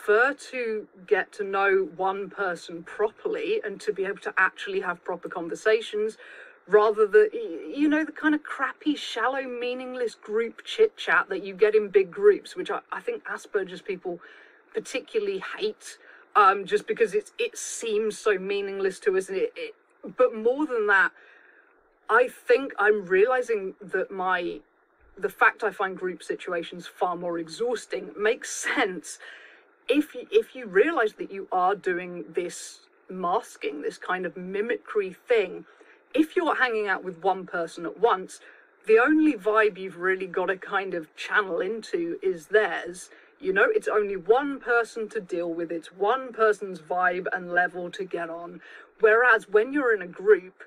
prefer to get to know one person properly and to be able to actually have proper conversations, rather than, you know, the kind of crappy, shallow, meaningless group chit chat that you get in big groups, which I think Asperger's people particularly hate, just because it seems so meaningless to us. And but more than that, I think I'm realizing that the fact I find group situations far more exhausting makes sense if you realize that you are doing this masking, this kind of mimicry thing. If you're hanging out with one person at once, the only vibe you've really got to kind of channel into is theirs. You know, it's only one person to deal with. It's one person's vibe and level to get on. Whereas when you're in a group,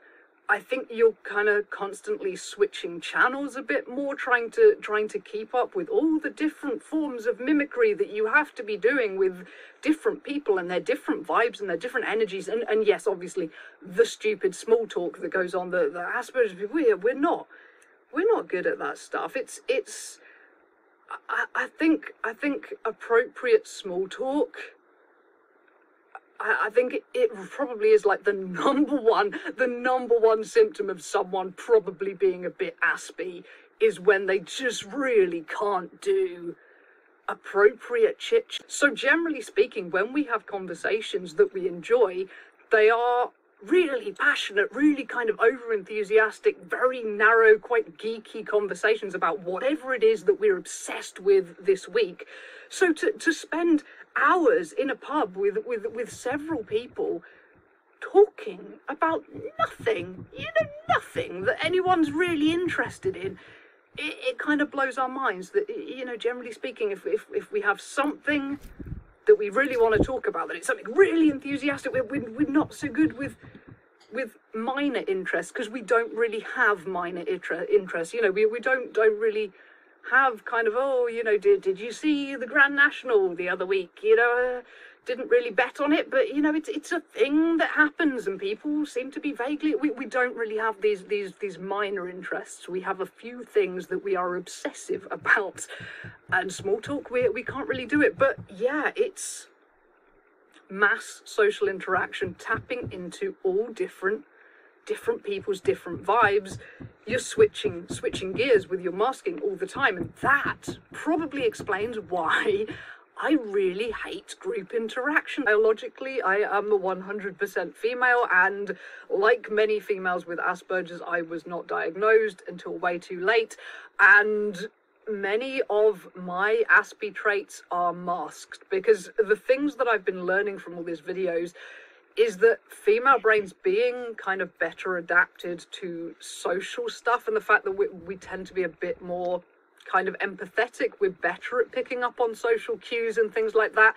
I think you're kind of constantly switching channels a bit more, trying to keep up with all the different forms of mimicry that you have to be doing with different people and their different vibes and their different energies. And yes, obviously, the stupid small talk that goes on, the Asperger's people, we're not good at that stuff. I think appropriate small talk, I think it probably is like the number one symptom of someone probably being a bit aspy, is when they just really can't do appropriate chit chat. So generally speaking, when we have conversations that we enjoy, they are really passionate, really kind of over enthusiastic, very narrow, quite geeky conversations about whatever it is that we're obsessed with this week. So to spend hours in a pub with several people talking about nothing, nothing that anyone's really interested in, it kind of blows our minds that, generally speaking, if we have something that we really want to talk about, that it's something really enthusiastic, we're not so good with minor interests, because we don't really have minor interests. We don't really have kind of, did you see the Grand National the other week? Didn't really bet on it, but it's a thing that happens, and people seem to be vaguely. We don't really have these minor interests. We have a few things that we are obsessive about, and small talk, we can't really do it. But yeah, it's mass social interaction, tapping into all different people's different vibes. You're switching gears with your masking all the time, and that probably explains why I really hate group interaction. Biologically, I am 100% female, and like many females with Asperger's, I was not diagnosed until way too late, and many of my Aspie traits are masked, because the things that I've been learning from all these videos is that female brains being kind of better adapted to social stuff, and the fact that we tend to be a bit more kind of empathetic, we're better at picking up on social cues and things like that,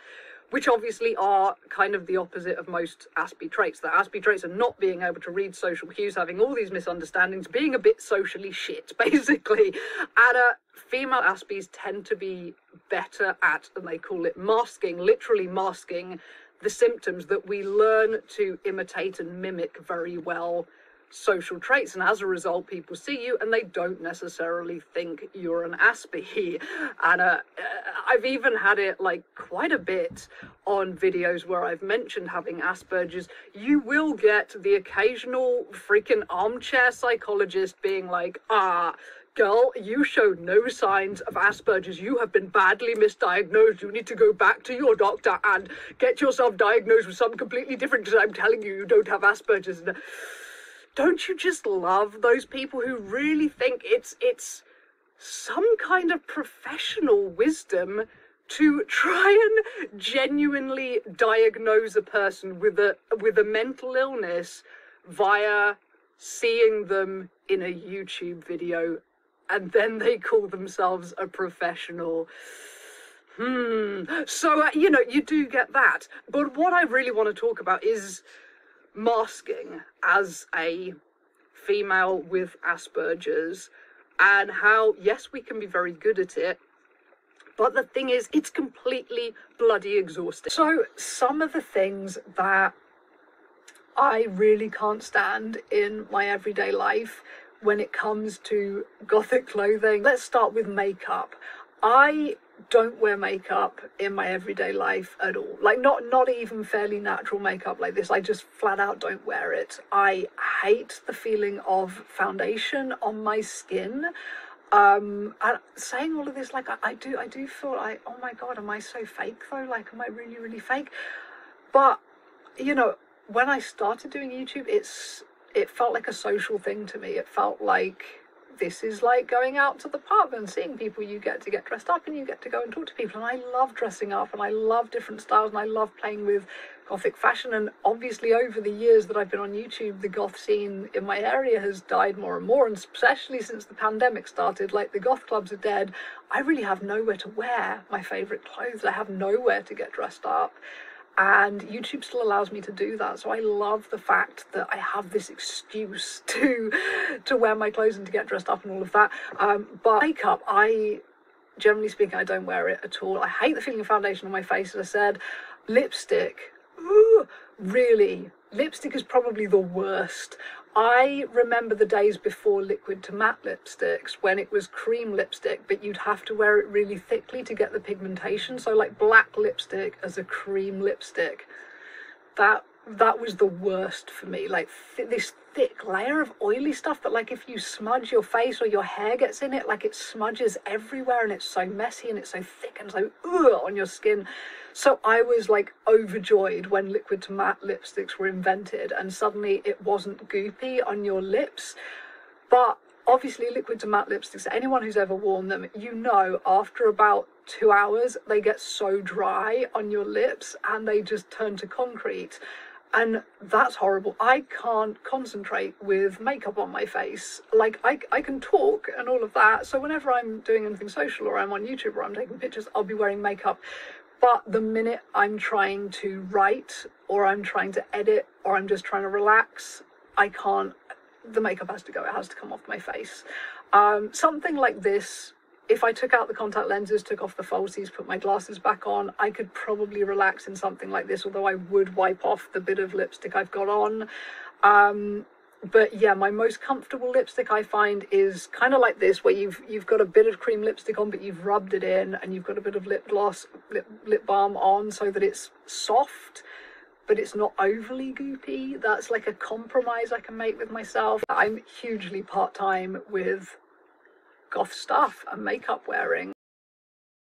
which obviously are kind of the opposite of most Aspie traits. The Aspie traits are not being able to read social cues, having all these misunderstandings, being a bit socially shit, basically. And female Aspies tend to be better at, and they call it masking, literally masking the symptoms that we learn to imitate and mimic very well social traits, and as a result people see you and they don't necessarily think you're an Aspie. And I've even had it like quite a bit on videos where I've mentioned having Asperger's. You will get the occasional freaking armchair psychologist being like, girl, you show no signs of Asperger's. You have been badly misdiagnosed. You need to go back to your doctor and get yourself diagnosed with something completely different, because I'm telling you, you don't have Asperger's. And don't you just love those people who really think it's some kind of professional wisdom to try and genuinely diagnose a person with a mental illness via seeing them in a YouTube video, and then they call themselves a professional? So, you do get that. But what I really want to talk about is masking as a female with Asperger's, and how, yes, we can be very good at it, but the thing is, it's completely bloody exhausting. So some of the things that I really can't stand in my everyday life when it comes to Gothic clothing, let's start with makeup. I don't wear makeup in my everyday life at all. Like not even fairly natural makeup like this. I just flat out don't wear it. I hate the feeling of foundation on my skin. And saying all of this, like I do feel like, oh my god, am I so fake though? Like, am I really, really fake? But you know, when I started doing YouTube, it felt like a social thing to me. It felt like this is like going out to the pub and seeing people. You get to get dressed up and you get to go and talk to people. And I love dressing up and I love different styles and I love playing with Gothic fashion. And obviously over the years that I've been on YouTube, the goth scene in my area has died more and more. And especially since the pandemic started, like the goth clubs are dead. I really have nowhere to wear my favourite clothes. I have nowhere to get dressed up. And YouTube still allows me to do that, so I love the fact that I have this excuse to wear my clothes and to get dressed up and all of that. But makeup, generally speaking, I don't wear it at all. I hate the feeling of foundation on my face, as I said. Lipstick, ooh, really, lipstick is probably the worst. I remember the days before liquid to matte lipsticks when it was cream lipstick, but you'd have to wear it really thickly to get the pigmentation. So like black lipstick as a cream lipstick, that was the worst for me. Like this thick layer of oily stuff that, like, if you smudge your face or your hair gets in it, like it smudges everywhere and it's so messy and it's so thick and so on your skin. So I was like overjoyed when liquid to matte lipsticks were invented and suddenly it wasn't goopy on your lips. But obviously liquid to matte lipsticks, anyone who's ever worn them, you know, after about 2 hours they get so dry on your lips and they just turn to concrete. And that's horrible. I can't concentrate with makeup on my face. Like, I can talk and all of that. So whenever I'm doing anything social or I'm on YouTube or I'm taking pictures, I'll be wearing makeup. But the minute I'm trying to write or I'm trying to edit or I'm just trying to relax, I can't. The makeup has to go. It has to come off my face. Something like this, if I took out the contact lenses, took off the falsies, put my glasses back on, I could probably relax in something like this, although I would wipe off the bit of lipstick I've got on. But yeah, my most comfortable lipstick I find is kind of like this, where you've got a bit of cream lipstick on, but you've rubbed it in, and you've got a bit of lip gloss, lip balm on, so that it's soft, but it's not overly goopy. That's like a compromise I can make with myself. I'm hugely part-time with goth stuff and makeup wearing.